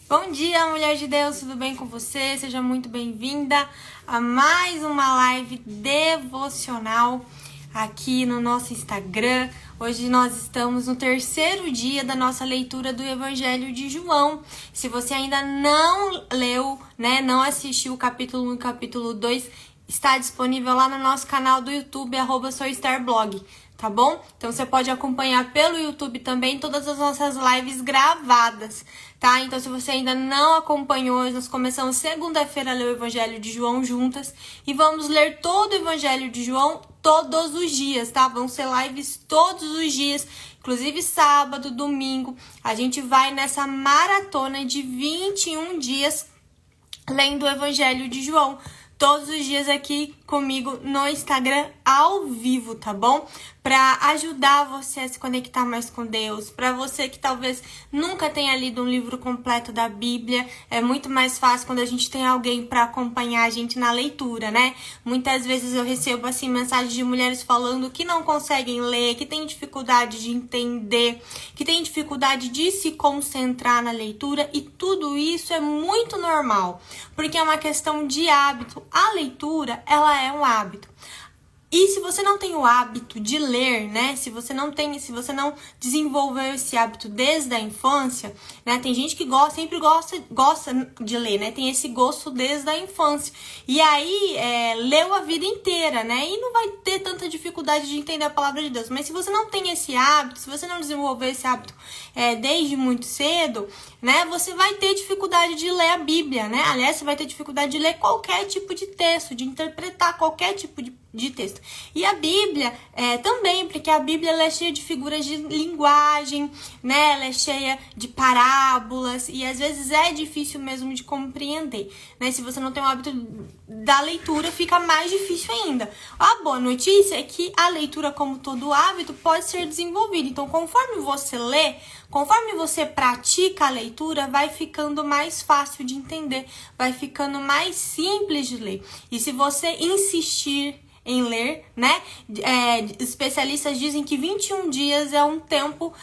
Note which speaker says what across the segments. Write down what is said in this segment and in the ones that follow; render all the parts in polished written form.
Speaker 1: Bom dia, mulher de Deus, tudo bem com você? Seja muito bem-vinda a mais uma live devocional aqui no nosso Instagram. Hoje nós estamos no terceiro dia da nossa leitura do Evangelho de João. Se você ainda não leu, não assistiu o capítulo 1 e o capítulo 2, está disponível lá no nosso canal do YouTube, @soistarblog. Tá bom? Então você pode acompanhar pelo YouTube também todas as nossas lives gravadas, tá? Então se você ainda não acompanhou, nós começamos segunda-feira a ler o Evangelho de João juntas e vamos ler todo o Evangelho de João todos os dias, tá? Vão ser lives todos os dias, inclusive sábado, domingo. A gente vai nessa maratona de 21 dias lendo o Evangelho de João. Todos os dias aqui comigo no Instagram ao vivo, tá bom? Pra ajudar você a se conectar mais com Deus, pra você que talvez nunca tenha lido um livro completo da Bíblia, é muito mais fácil quando a gente tem alguém pra acompanhar a gente na leitura, né? Muitas vezes eu recebo assim mensagens de mulheres falando que não conseguem ler, que tem dificuldade de entender, que tem dificuldade de se concentrar na leitura, e tudo isso é muito normal, porque é uma questão de hábito. A leitura, ela é um hábito. E se você não tem o hábito de ler, se você não desenvolveu esse hábito desde a infância, tem gente que sempre gosta de ler, tem esse gosto desde a infância. E aí, leu a vida inteira, e não vai ter tanta dificuldade de entender a palavra de Deus. Mas se você não tem esse hábito, se você não desenvolver esse hábito desde muito cedo, você vai ter dificuldade de ler a Bíblia, Aliás, você vai ter dificuldade de ler qualquer tipo de texto, de interpretar qualquer tipo de texto. E a Bíblia também, porque a Bíblia ela é cheia de figuras de linguagem, ela é cheia de parábolas, e às vezes é difícil mesmo de compreender, Se você não tem o hábito da leitura, fica mais difícil ainda. A boa notícia é que a leitura, como todo hábito, pode ser desenvolvida. Então, conforme você lê, conforme você pratica a leitura, vai ficando mais fácil de entender, vai ficando mais simples de ler. E se você insistir em ler, especialistas dizem que 21 dias é um tempo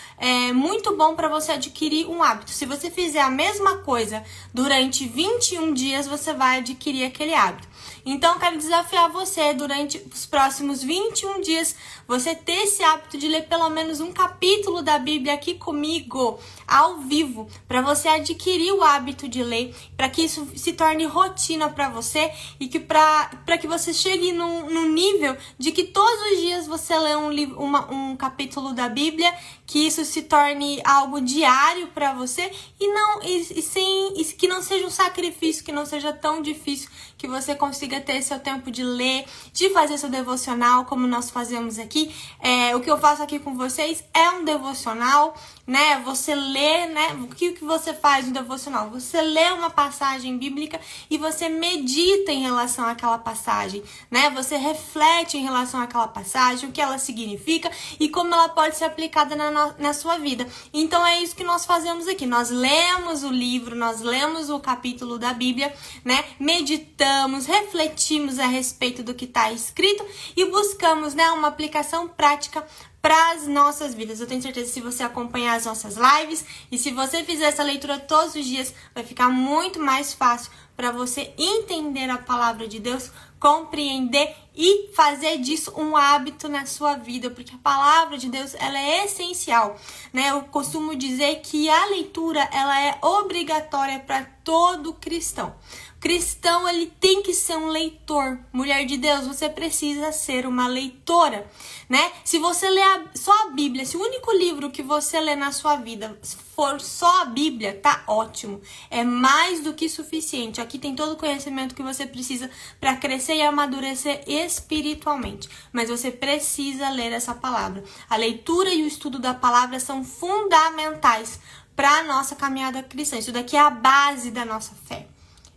Speaker 1: muito bom para você adquirir um hábito. Se você fizer a mesma coisa durante 21 dias, você vai adquirir aquele hábito. Então, eu quero desafiar você, durante os próximos 21 dias, você ter esse hábito de ler pelo menos um capítulo da Bíblia aqui comigo, ao vivo, para você adquirir o hábito de ler, para que isso se torne rotina para você e que para que você chegue num nível de que todos os dias você lê um capítulo da Bíblia, que isso se torne algo diário para você e que não seja um sacrifício, que não seja tão difícil, que você consiga ter seu tempo de ler, de fazer seu devocional, como nós fazemos aqui. O que eu faço aqui com vocês é um devocional, Você lê, O que você faz no devocional? Você lê uma passagem bíblica e você medita em relação àquela passagem, Você reflete em relação àquela passagem, o que ela significa e como ela pode ser aplicada na sua vida. Então, é isso que nós fazemos aqui. Nós lemos o livro, nós lemos o capítulo da Bíblia, Meditamos, refletimos a respeito do que está escrito e buscamos, uma aplicação prática para as nossas vidas. Eu tenho certeza que se você acompanhar as nossas lives e se você fizer essa leitura todos os dias, vai ficar muito mais fácil para você entender a palavra de Deus, compreender e fazer disso um hábito na sua vida, porque a palavra de Deus, ela é essencial, Eu costumo dizer que a leitura, ela é obrigatória para todo cristão. Cristão, ele tem que ser um leitor. Mulher de Deus, você precisa ser uma leitora, Se você ler só a Bíblia, se o único livro que você lê na sua vida for só a Bíblia, tá ótimo. É mais do que suficiente. Aqui tem todo o conhecimento que você precisa para crescer e amadurecer espiritualmente. Mas você precisa ler essa palavra. A leitura e o estudo da palavra são fundamentais para a nossa caminhada cristã. Isso daqui é a base da nossa fé.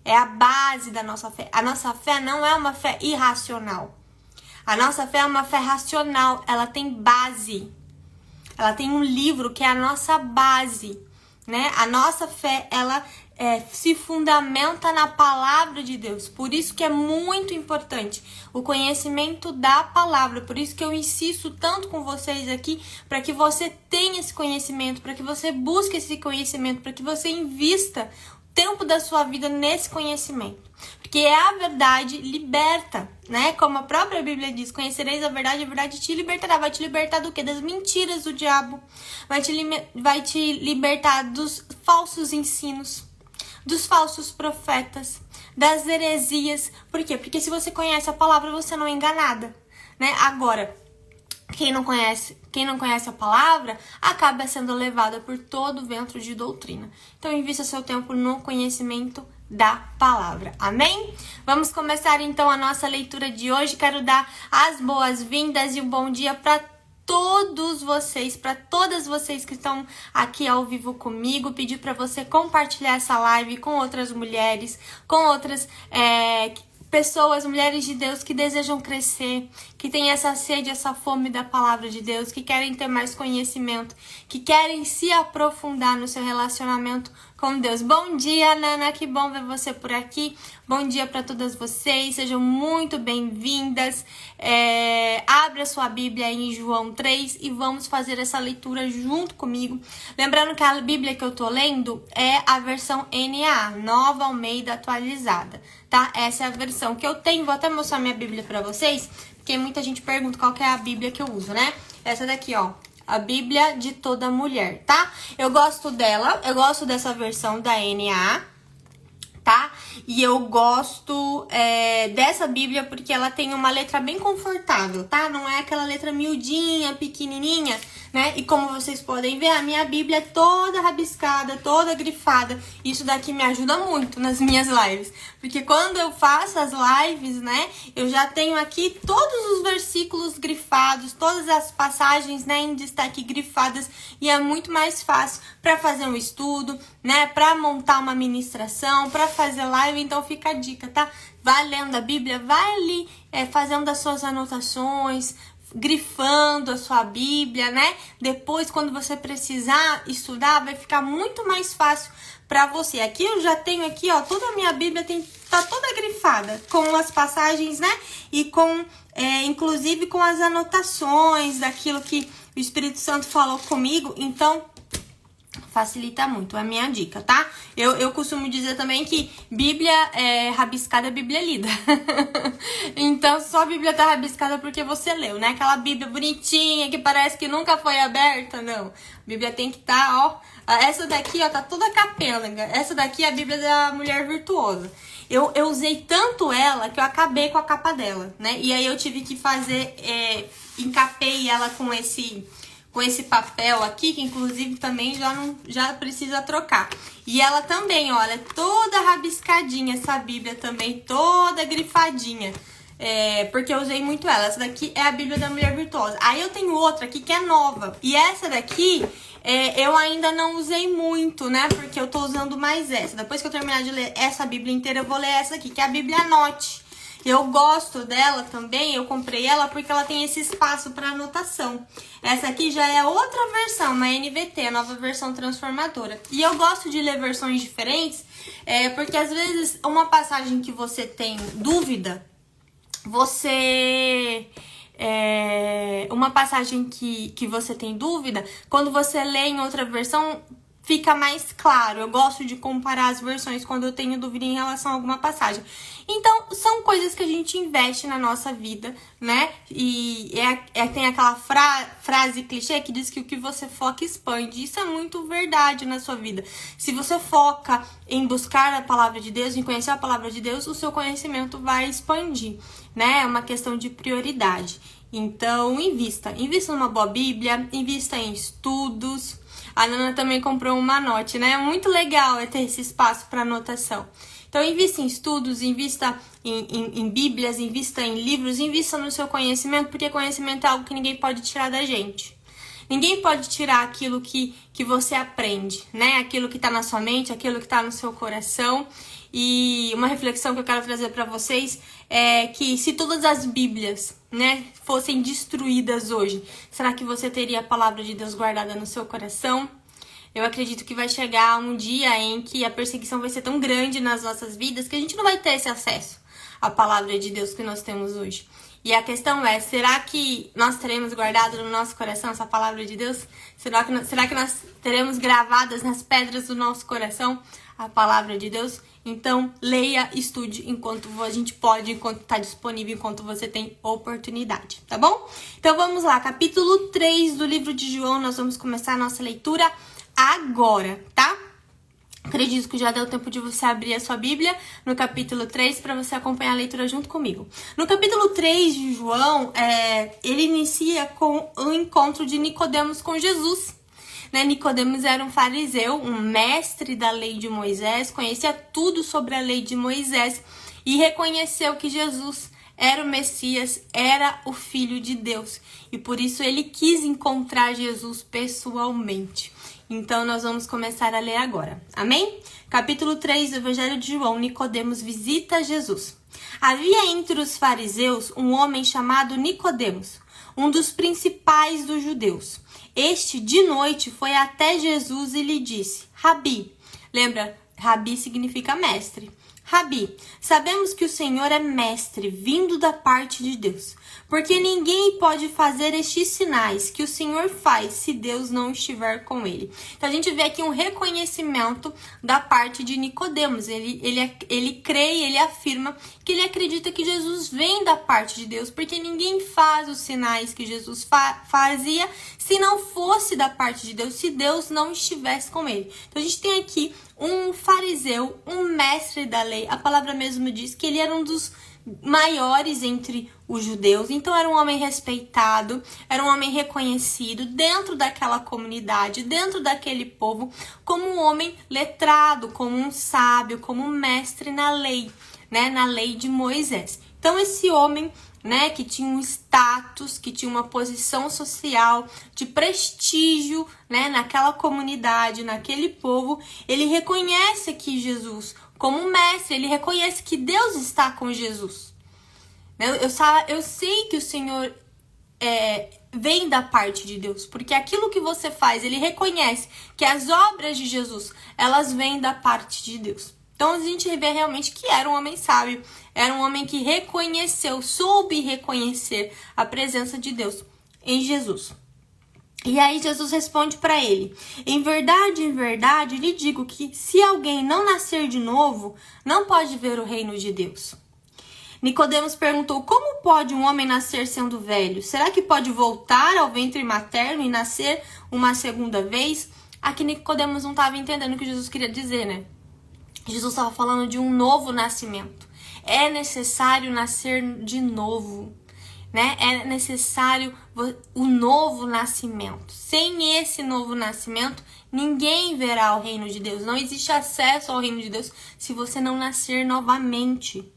Speaker 1: É a base da nossa fé. A nossa fé não é uma fé irracional. A nossa fé é uma fé racional. Ela tem base. Ela tem um livro que é a nossa base, A nossa fé, ela se fundamenta na palavra de Deus. Por isso que é muito importante o conhecimento da palavra. Por isso que eu insisto tanto com vocês aqui, para que você tenha esse conhecimento, para que você busque esse conhecimento, para que você invista tempo da sua vida nesse conhecimento. Porque a verdade liberta, né? Como a própria Bíblia diz, conhecereis a verdade te libertará. Vai te libertar do quê? Das mentiras do diabo. Vai te libertar dos falsos ensinos, dos falsos profetas, das heresias. Por quê? Porque se você conhece a palavra, você não é enganada, né? Agora, quem não conhece a palavra, acaba sendo levada por todo o vento de doutrina. Então, invista seu tempo no conhecimento da palavra. Amém? Vamos começar então a nossa leitura de hoje. Quero dar as boas-vindas e um bom dia para todos vocês, para todas vocês que estão aqui ao vivo comigo. Pedir para você compartilhar essa live com outras mulheres, com outras pessoas, mulheres de Deus que desejam crescer, que têm essa sede, essa fome da palavra de Deus, que querem ter mais conhecimento, que querem se aprofundar no seu relacionamento com Deus. Bom dia, Nana, que bom ver você por aqui. Bom dia para todas vocês, sejam muito bem-vindas. Abra sua Bíblia em João 3 e vamos fazer essa leitura junto comigo. Lembrando que a Bíblia que eu tô lendo é a versão NAA, Nova Almeida Atualizada, tá? Essa é a versão que eu tenho. Vou até mostrar minha Bíblia para vocês, porque muita gente pergunta qual que é a Bíblia que eu uso, né? Essa daqui, ó. A Bíblia de toda mulher, tá? Eu gosto dela, eu gosto dessa versão da NAA, tá? E eu gosto dessa Bíblia porque ela tem uma letra bem confortável, tá? Não é aquela letra miudinha, pequenininha, né? E como vocês podem ver, a minha Bíblia é toda rabiscada, toda grifada. Isso daqui me ajuda muito nas minhas lives. Porque quando eu faço as lives, né? Eu já tenho aqui todos os versículos grifados, todas as passagens, né, em destaque grifadas. E é muito mais fácil para fazer um estudo, né? Para montar uma ministração, para fazer live. Então fica a dica, tá? Vai lendo a Bíblia, vai ali fazendo as suas anotações, grifando a sua Bíblia, né? Depois, quando você precisar estudar, vai ficar muito mais fácil para você. Aqui eu já tenho aqui, ó, toda a minha Bíblia tá toda grifada com as passagens, né? E com, inclusive com as anotações daquilo que o Espírito Santo falou comigo. Então, facilita muito, é a minha dica, tá? Eu costumo dizer também que Bíblia rabiscada é Bíblia lida. Então, só a Bíblia tá rabiscada porque você leu, né? Aquela Bíblia bonitinha que parece que nunca foi aberta, não. A Bíblia tem que estar, ó. Essa daqui, ó, tá toda capenga. Essa daqui é a Bíblia da Mulher Virtuosa. Eu usei tanto ela que eu acabei com a capa dela, né? E aí eu tive que fazer, encapei ela com esse papel aqui, que inclusive também já precisa trocar. E ela também, olha, toda rabiscadinha, essa Bíblia também, toda grifadinha. Porque eu usei muito ela. Essa daqui é a Bíblia da Mulher Virtuosa. Aí eu tenho outra aqui que é nova. E essa daqui, eu ainda não usei muito, né? Porque eu tô usando mais essa. Depois que eu terminar de ler essa Bíblia inteira, eu vou ler essa aqui, que é a Bíblia Note. Eu gosto dela também, eu comprei ela porque ela tem esse espaço para anotação. Essa aqui já é outra versão, uma NVT, a nova versão transformadora. E eu gosto de ler versões diferentes, porque às vezes uma passagem que você tem dúvida, uma passagem que você tem dúvida, quando você lê em outra versão, fica mais claro. Eu gosto de comparar as versões quando eu tenho dúvida em relação a alguma passagem. Então, são coisas que a gente investe na nossa vida, né? E tem aquela frase clichê que diz que o que você foca expande. Isso é muito verdade na sua vida. Se você foca em buscar a palavra de Deus, em conhecer a palavra de Deus, o seu conhecimento vai expandir, né? É uma questão de prioridade. Então, invista numa boa Bíblia, invista em estudos. A Nana também comprou uma Note, né? É muito legal ter esse espaço para anotação. Então, invista em estudos, invista em Bíblias, invista em livros, invista no seu conhecimento, porque conhecimento é algo que ninguém pode tirar da gente. Ninguém pode tirar aquilo que você aprende, né? Aquilo que tá na sua mente, aquilo que tá no seu coração. E uma reflexão que eu quero trazer para vocês é que se todas as Bíblias, né, fossem destruídas hoje, será que você teria a palavra de Deus guardada no seu coração? Eu acredito que vai chegar um dia em que a perseguição vai ser tão grande nas nossas vidas que a gente não vai ter esse acesso à palavra de Deus que nós temos hoje. E a questão é, será que nós teremos guardado no nosso coração essa palavra de Deus? Será que nós teremos gravadas nas pedras do nosso coração a palavra de Deus? Então, leia, estude enquanto a gente pode, enquanto está disponível, enquanto você tem oportunidade, tá bom? Então, vamos lá, capítulo 3 do livro de João, nós vamos começar a nossa leitura agora, tá? Acredito que já deu tempo de você abrir a sua Bíblia no capítulo 3 para você acompanhar a leitura junto comigo. No capítulo 3 de João, ele inicia com o encontro de Nicodemos com Jesus. Nicodemos era um fariseu, um mestre da lei de Moisés, conhecia tudo sobre a lei de Moisés e reconheceu que Jesus era o Messias, era o Filho de Deus. E por isso ele quis encontrar Jesus pessoalmente. Então, nós vamos começar a ler agora. Amém? Capítulo 3 do Evangelho de João, Nicodemos visita Jesus. Havia entre os fariseus um homem chamado Nicodemos, um dos principais dos judeus. Este, de noite, foi até Jesus e lhe disse, Rabi, lembra, Rabi significa mestre. Rabi, sabemos que o Senhor é mestre, vindo da parte de Deus, porque ninguém pode fazer estes sinais que o Senhor faz se Deus não estiver com ele. Então, a gente vê aqui um reconhecimento da parte de Nicodemos. Ele crê e ele afirma que ele acredita que Jesus vem da parte de Deus, porque ninguém faz os sinais que Jesus fazia se não fosse da parte de Deus, se Deus não estivesse com ele. Então, a gente tem aqui um fariseu, um mestre da lei. A palavra mesmo diz que ele era um dos maiores entre os judeus. Então, era um homem respeitado, era um homem reconhecido dentro daquela comunidade, dentro daquele povo, como um homem letrado, como um sábio, como um mestre na lei, na lei de Moisés. Então, esse homem, que tinha um status, que tinha uma posição social de prestígio, naquela comunidade, naquele povo, ele reconhece que Jesus, como mestre, ele reconhece que Deus está com Jesus. Eu sei que o Senhor vem da parte de Deus, porque aquilo que você faz, ele reconhece que as obras de Jesus, elas vêm da parte de Deus. Então, a gente vê realmente que era um homem sábio, era um homem que soube reconhecer a presença de Deus em Jesus. E aí, Jesus responde para ele, em verdade, lhe digo que se alguém não nascer de novo, não pode ver o reino de Deus. Nicodemos perguntou, como pode um homem nascer sendo velho? Será que pode voltar ao ventre materno e nascer uma segunda vez? Aqui Nicodemos não estava entendendo o que Jesus queria dizer, Jesus estava falando de um novo nascimento. É necessário nascer de novo, É necessário o novo nascimento. Sem esse novo nascimento, ninguém verá o reino de Deus. Não existe acesso ao reino de Deus se você não nascer novamente.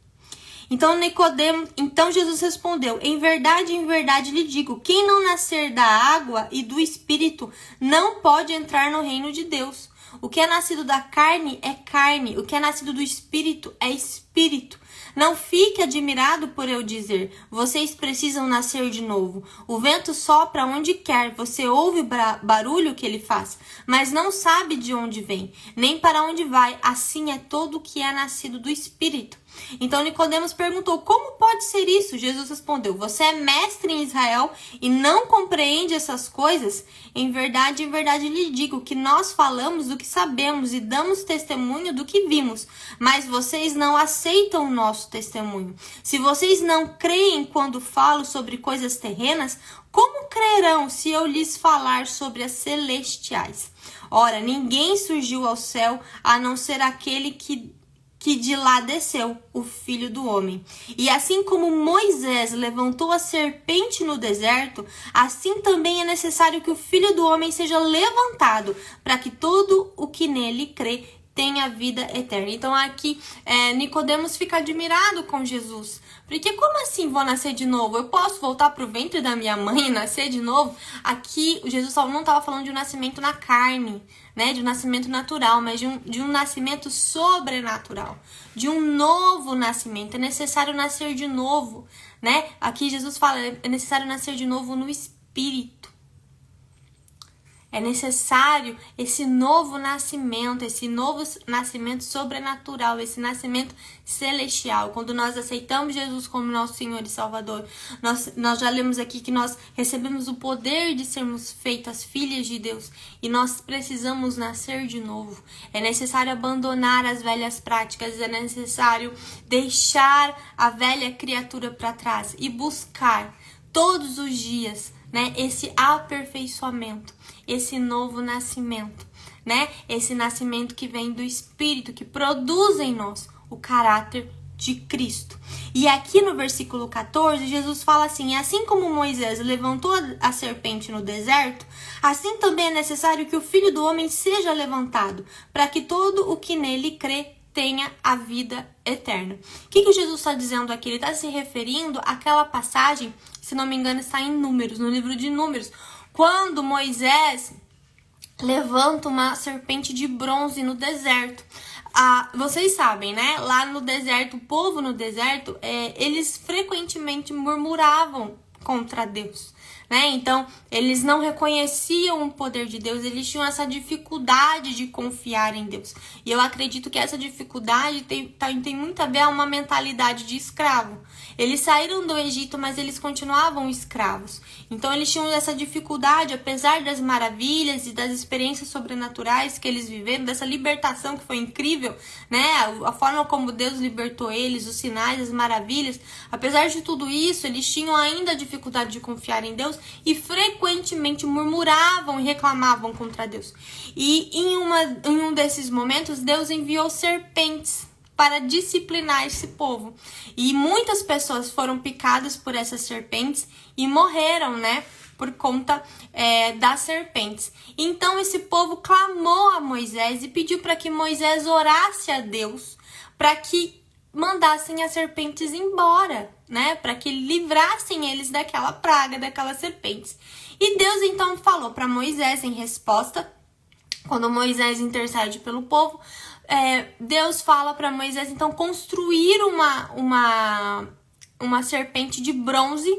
Speaker 1: Então Jesus respondeu, em verdade lhe digo, quem não nascer da água e do Espírito não pode entrar no reino de Deus. O que é nascido da carne é carne, o que é nascido do Espírito é Espírito. Não fique admirado por eu dizer, vocês precisam nascer de novo. O vento sopra onde quer, você ouve o barulho que ele faz, mas não sabe de onde vem, nem para onde vai. Assim é todo o que é nascido do Espírito. Então Nicodemos perguntou, como pode ser isso? Jesus respondeu, você é mestre em Israel e não compreende essas coisas? Em verdade lhe digo que nós falamos do que sabemos e damos testemunho do que vimos, mas vocês não aceitam o nosso testemunho. Se vocês não creem quando falo sobre coisas terrenas, como crerão se eu lhes falar sobre as celestiais? Ora, ninguém surgiu ao céu a não ser aquele que de lá desceu, o Filho do Homem. E assim como Moisés levantou a serpente no deserto, assim também é necessário que o Filho do Homem seja levantado, para que todo o que nele crê tenha vida eterna. Então aqui Nicodemos fica admirado com Jesus. Porque como assim vou nascer de novo? Eu posso voltar para o ventre da minha mãe e nascer de novo? Aqui Jesus não estava falando de um nascimento na carne, de um nascimento natural, mas de um nascimento sobrenatural, de um novo nascimento. É necessário nascer de novo, Aqui Jesus fala, é necessário nascer de novo no Espírito. É necessário esse novo nascimento sobrenatural, esse nascimento celestial. Quando nós aceitamos Jesus como nosso Senhor e Salvador, nós já lemos aqui que nós recebemos o poder de sermos feitas filhas de Deus e nós precisamos nascer de novo. É necessário abandonar as velhas práticas, é necessário deixar a velha criatura para trás e buscar todos os dias, né, esse aperfeiçoamento, esse novo nascimento, né? Esse nascimento que vem do Espírito, que produz em nós o caráter de Cristo. E aqui no versículo 14, Jesus fala assim: assim como Moisés levantou a serpente no deserto, assim também é necessário que o Filho do Homem seja levantado, para que todo o que nele crê tenha a vida eterna. O que Jesus está dizendo aqui? Ele está se referindo àquela passagem, se não me engano, está em Números, no livro de Números, quando Moisés levanta uma serpente de bronze no deserto. Vocês sabem, né? Lá no deserto, o povo no deserto, eles frequentemente murmuravam contra Deus, né? Então, eles não reconheciam o poder de Deus, eles tinham essa dificuldade de confiar em Deus. E eu acredito que essa dificuldade tem muito a ver com uma mentalidade de escravo. Eles saíram do Egito, mas eles continuavam escravos. Então, eles tinham essa dificuldade, apesar das maravilhas e das experiências sobrenaturais que eles viveram, dessa libertação que foi incrível, né? A forma como Deus libertou eles, os sinais, as maravilhas. Apesar de tudo isso, eles tinham ainda dificuldade de confiar em Deus e frequentemente murmuravam e reclamavam contra Deus. E em um desses momentos, Deus enviou serpentes para disciplinar esse povo. E muitas pessoas foram picadas por essas serpentes e morreram, né? Por conta das serpentes. Então esse povo clamou a Moisés e pediu para que Moisés orasse a Deus para que mandassem as serpentes embora, né? Para que livrassem eles daquela praga, daquelas serpentes. E Deus então falou para Moisés em resposta, quando Moisés intercede pelo povo, Deus fala para Moisés então construir uma serpente de bronze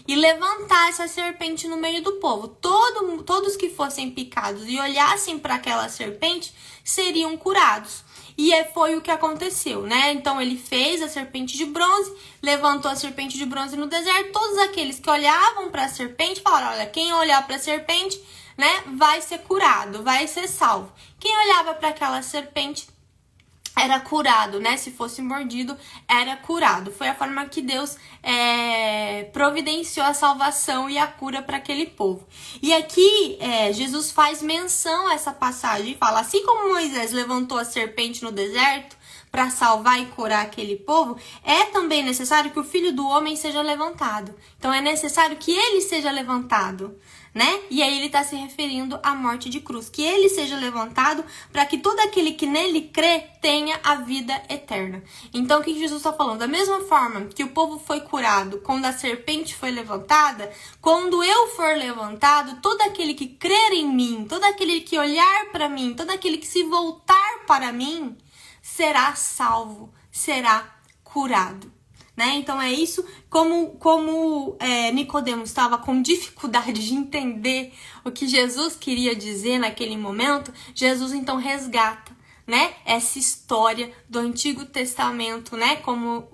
Speaker 1: e levantar essa serpente no meio do povo. Todos que fossem picados e olhassem para aquela serpente seriam curados. E foi o que aconteceu, né? Então ele fez a serpente de bronze, levantou a serpente de bronze no deserto. Todos aqueles que olhavam para a serpente falaram: olha, quem olhar para a serpente, né, vai ser curado, vai ser salvo. Quem olhava para aquela serpente era curado, né? Se fosse mordido, era curado. Foi a forma que Deus providenciou a salvação e a cura para aquele povo. E aqui Jesus faz menção a essa passagem e fala: assim como Moisés levantou a serpente no deserto para salvar e curar aquele povo, é também necessário que o Filho do Homem seja levantado. Então é necessário que ele seja levantado, né? E aí ele está se referindo à morte de cruz, que ele seja levantado para que todo aquele que nele crê tenha a vida eterna. Então o que Jesus está falando? Da mesma forma que o povo foi curado quando a serpente foi levantada, quando eu for levantado, todo aquele que crer em mim, todo aquele que olhar para mim, todo aquele que se voltar para mim, será salvo, será curado. Né? Então é isso, como Nicodemos estava com dificuldade de entender o que Jesus queria dizer naquele momento, Jesus então resgata, né, essa história do Antigo Testamento, né, como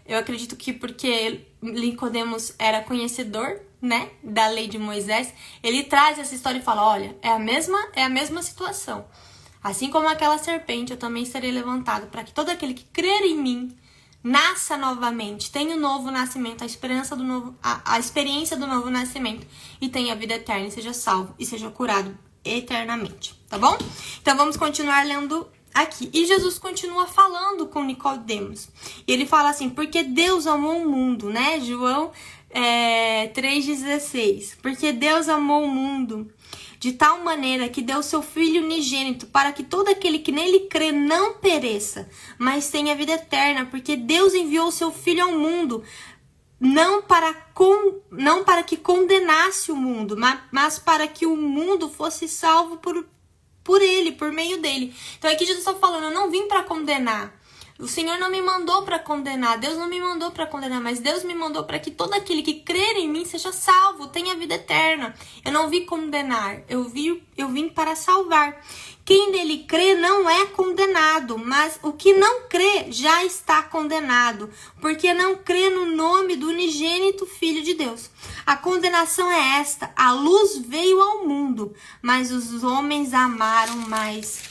Speaker 1: eu acredito que porque Nicodemos era conhecedor, né, da lei de Moisés, ele traz essa história e fala: olha, é a mesma situação. Assim como aquela serpente, eu também serei levantado para que todo aquele que crer em mim nasça novamente, tenha o novo nascimento, a experiência do novo nascimento e tenha a vida eterna, e seja salvo e seja curado eternamente, tá bom? Então vamos continuar lendo aqui. E Jesus continua falando com Nicodemos. E ele fala assim: porque Deus amou o mundo, né? João 3,16. Porque Deus amou o mundo de tal maneira que deu seu Filho unigênito, para que todo aquele que nele crê não pereça, mas tenha vida eterna. Porque Deus enviou seu Filho ao mundo, não para que condenasse o mundo, mas para que o mundo fosse salvo por ele, por meio dele. Então aqui Jesus está falando: eu não vim para condenar. O Senhor não me mandou para condenar, Deus não me mandou para condenar, mas Deus me mandou para que todo aquele que crer em mim seja salvo, tenha vida eterna. Eu não vim condenar, eu vim para salvar. Quem nele crê não é condenado, mas o que não crê já está condenado, porque não crê no nome do unigênito Filho de Deus. A condenação é esta: a luz veio ao mundo, mas os homens amaram mais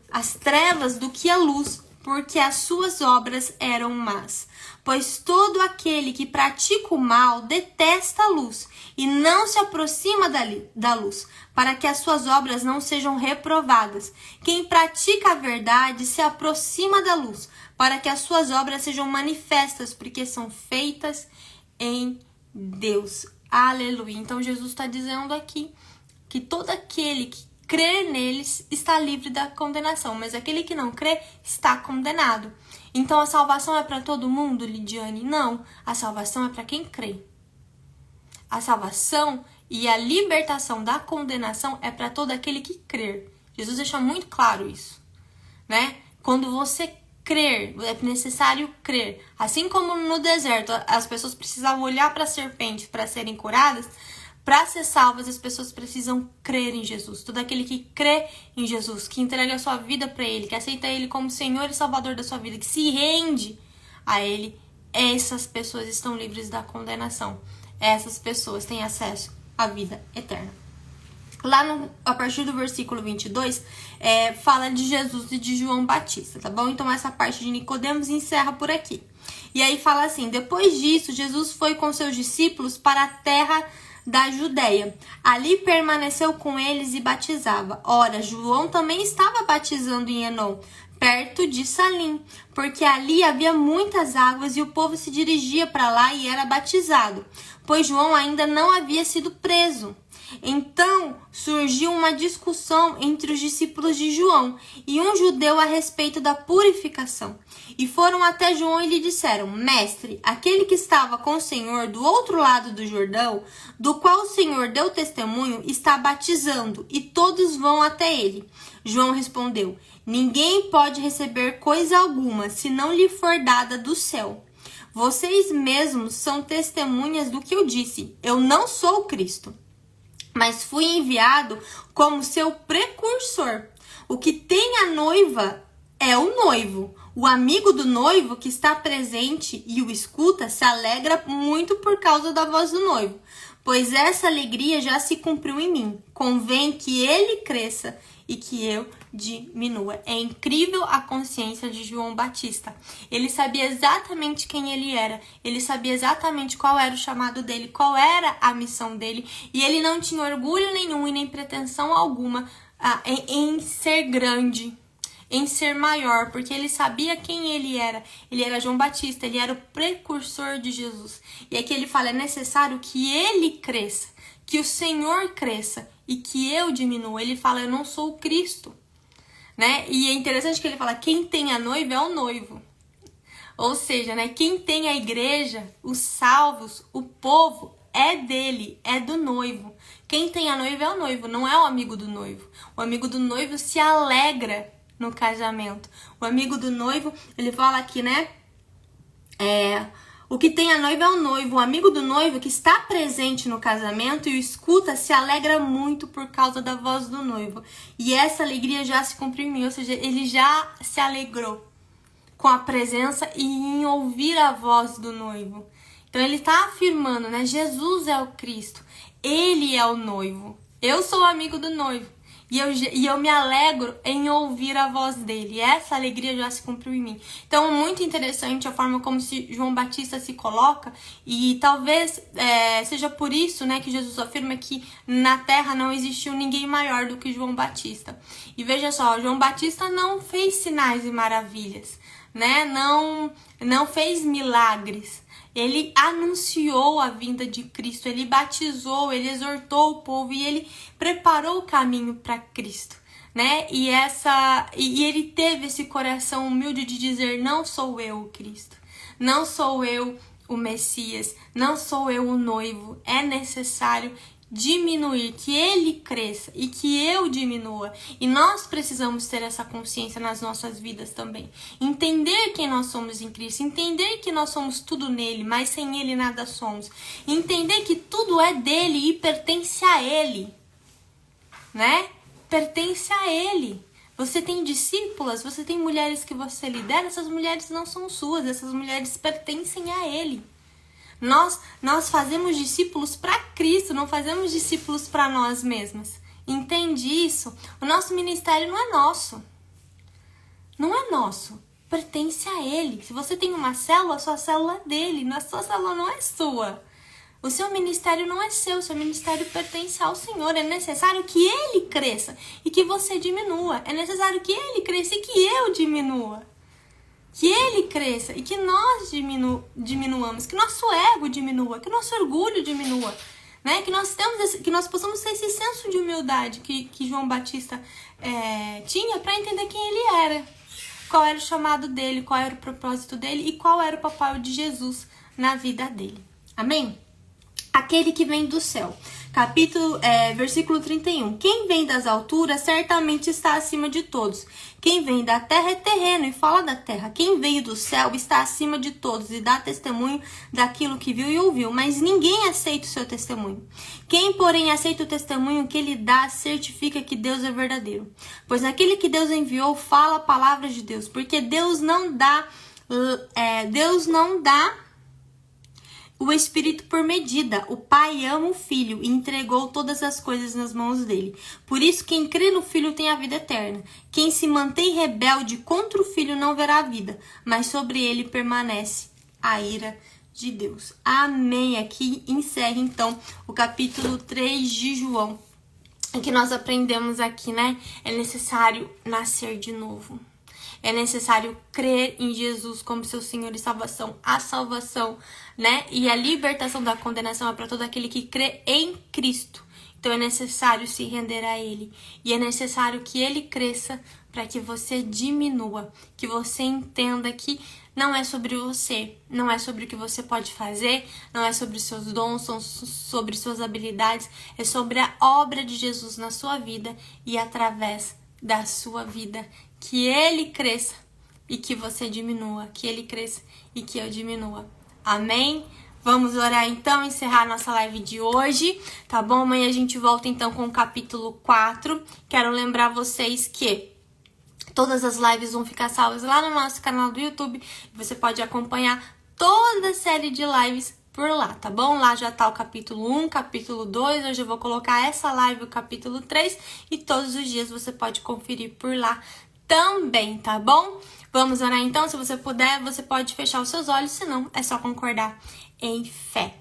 Speaker 1: as trevas do que a luz, porque as suas obras eram más. Pois todo aquele que pratica o mal detesta a luz e não se aproxima da luz, para que as suas obras não sejam reprovadas. Quem pratica a verdade se aproxima da luz, para que as suas obras sejam manifestas, porque são feitas em Deus. Aleluia. Então Jesus está dizendo aqui que todo aquele que crer neles está livre da condenação, mas aquele que não crê está condenado. Então a salvação é para todo mundo, Lidiane? Não, a salvação é para quem crê. A salvação e a libertação da condenação é para todo aquele que crer. Jesus deixa muito claro isso, né? Quando você crer, é necessário crer. Assim como no deserto as pessoas precisavam olhar para a serpente para serem curadas, para ser salvas, as pessoas precisam crer em Jesus. Todo aquele que crê em Jesus, que entrega a sua vida para Ele, que aceita Ele como Senhor e Salvador da sua vida, que se rende a Ele, essas pessoas estão livres da condenação. Essas pessoas têm acesso à vida eterna. Lá a partir do versículo 22, fala de Jesus e de João Batista, tá bom? Então essa parte de Nicodemos encerra por aqui. E aí fala assim: depois disso, Jesus foi com seus discípulos para a terra da Judéia. Ali permaneceu com eles e batizava. Ora, João também estava batizando em Enom, perto de Salim, porque ali havia muitas águas e o povo se dirigia para lá e era batizado, pois João ainda não havia sido preso. Então surgiu uma discussão entre os discípulos de João e um judeu a respeito da purificação. E foram até João e lhe disseram: Mestre, aquele que estava com o Senhor do outro lado do Jordão, do qual o Senhor deu testemunho, está batizando, e todos vão até ele. João respondeu: Ninguém pode receber coisa alguma, se não lhe for dada do céu. Vocês mesmos são testemunhas do que eu disse. Eu não sou o Cristo, mas fui enviado como seu precursor. O que tem a noiva é o noivo. O amigo do noivo que está presente e o escuta se alegra muito por causa da voz do noivo, pois essa alegria já se cumpriu em mim. Convém que ele cresça e que eu diminua. É incrível a consciência de João Batista. Ele sabia exatamente quem ele era. Ele sabia exatamente qual era o chamado dele, qual era a missão dele. E ele não tinha orgulho nenhum e nem pretensão alguma em ser grande, em ser maior, porque ele sabia quem ele era. Ele era João Batista, ele era o precursor de Jesus. E aqui ele fala: é necessário que ele cresça, que o Senhor cresça e que eu diminua. Ele fala: eu não sou o Cristo, né? E é interessante que ele fala: quem tem a noiva é o noivo. Ou seja, né, quem tem a igreja, os salvos, o povo, é dele, é do noivo. Quem tem a noiva é o noivo, não é o amigo do noivo. O amigo do noivo se alegra no casamento. O amigo do noivo, ele fala aqui, né? O que tem a noiva é o noivo. O amigo do noivo que está presente no casamento e o escuta se alegra muito por causa da voz do noivo. E essa alegria já se cumpriu em mim, ou seja, ele já se alegrou com a presença e em ouvir a voz do noivo. Então ele está afirmando, né? Jesus é o Cristo. Ele é o noivo. Eu sou o amigo do noivo. E eu me alegro em ouvir a voz dele. E essa alegria já se cumpriu em mim. Então é muito interessante a forma como João Batista se coloca. E talvez seja por isso, né, que Jesus afirma que na terra não existiu ninguém maior do que João Batista. E veja só, João Batista não fez sinais e maravilhas, né? Não fez milagres. Ele anunciou a vinda de Cristo, ele batizou, ele exortou o povo e ele preparou o caminho para Cristo, né? E ele teve esse coração humilde de dizer: não sou eu o Cristo, não sou eu o Messias, não sou eu o noivo. É necessário diminuir, que ele cresça e que eu diminua. E nós precisamos ter essa consciência nas nossas vidas também. Entender quem nós somos em Cristo, entender que nós somos tudo nele, mas sem ele nada somos. Entender que tudo é dele e pertence a ele, né? Pertence a ele. Você tem discípulas, você tem mulheres que você lidera, essas mulheres não são suas, essas mulheres pertencem a ele. Nós fazemos discípulos para Cristo, não fazemos discípulos para nós mesmas. Entende isso? O nosso ministério não é nosso. Não é nosso. Pertence a ele. Se você tem uma célula, a sua célula é dele. A sua célula não é sua. O seu ministério não é seu, o seu ministério pertence ao Senhor. É necessário que ele cresça e que você diminua. É necessário que ele cresça e que eu diminua. Que ele cresça e que nós diminuamos, que nosso ego diminua, que nosso orgulho diminua, né? Que nós possamos ter esse senso de humildade que João Batista tinha para entender quem ele era, qual era o chamado dele, qual era o propósito dele e qual era o papel de Jesus na vida dele. Amém? Aquele que vem do céu. Versículo 31. Quem vem das alturas certamente está acima de todos. Quem vem da terra é terreno e fala da terra. Quem veio do céu está acima de todos e dá testemunho daquilo que viu e ouviu. Mas ninguém aceita o seu testemunho. Quem, porém, aceita o testemunho que ele dá, certifica que Deus é verdadeiro. Pois aquele que Deus enviou fala a palavra de Deus. Porque Deus não dá o Espírito por medida. O Pai ama o Filho e entregou todas as coisas nas mãos dele. Por isso, quem crê no Filho tem a vida eterna. Quem se mantém rebelde contra o Filho não verá a vida, mas sobre ele permanece a ira de Deus. Amém. Aqui encerra, então, o capítulo 3 de João. O que nós aprendemos aqui, né? É necessário nascer de novo. É necessário crer em Jesus como seu Senhor e salvação. A salvação, né? E a libertação da condenação é para todo aquele que crê em Cristo. Então é necessário se render a Ele. E é necessário que Ele cresça para que você diminua. Que você entenda que não é sobre você. Não é sobre o que você pode fazer. Não é sobre seus dons, sobre suas habilidades. É sobre a obra de Jesus na sua vida e através da sua vida. Que ele cresça e que você diminua. Que ele cresça e que eu diminua. Amém? Vamos orar então, encerrar nossa live de hoje, tá bom? Amanhã a gente volta então com o capítulo 4. Quero lembrar vocês que todas as lives vão ficar salvas lá no nosso canal do YouTube. Você pode acompanhar toda a série de lives por lá, tá bom? Lá já tá o capítulo 1, capítulo 2, hoje eu vou colocar essa live, o capítulo 3, e todos os dias você pode conferir por lá também, tá bom? Vamos orar então, se você puder, você pode fechar os seus olhos, senão é só concordar em fé.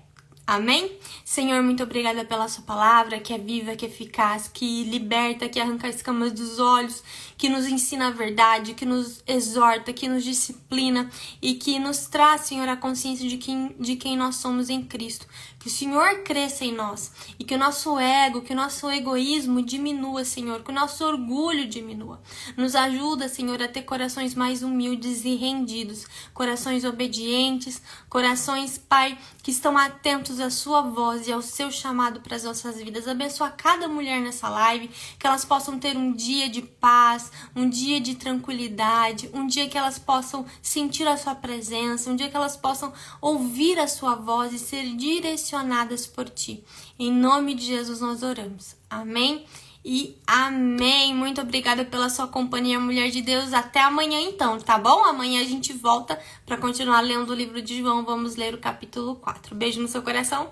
Speaker 1: Amém? Senhor, muito obrigada pela sua palavra, que é viva, que é eficaz, que liberta, que arranca as escamas dos olhos, que nos ensina a verdade, que nos exorta, que nos disciplina e que nos traz, Senhor, a consciência de quem nós somos em Cristo. Que o Senhor cresça em nós e que o nosso ego, que o nosso egoísmo diminua, Senhor, que o nosso orgulho diminua. Nos ajuda, Senhor, a ter corações mais humildes e rendidos, corações obedientes, corações, Pai, que estão atentos à sua voz e ao seu chamado para as nossas vidas. Abençoa cada mulher nessa live, que elas possam ter um dia de paz, um dia de tranquilidade, um dia que elas possam sentir a sua presença, um dia que elas possam ouvir a sua voz e ser direcionadas por ti. Em nome de Jesus nós oramos. Amém? E amém. Muito obrigada pela sua companhia, mulher de Deus. Até amanhã então, tá bom? Amanhã a gente volta para continuar lendo o livro de João. Vamos ler o capítulo 4. Beijo no seu coração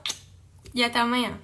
Speaker 1: e até amanhã.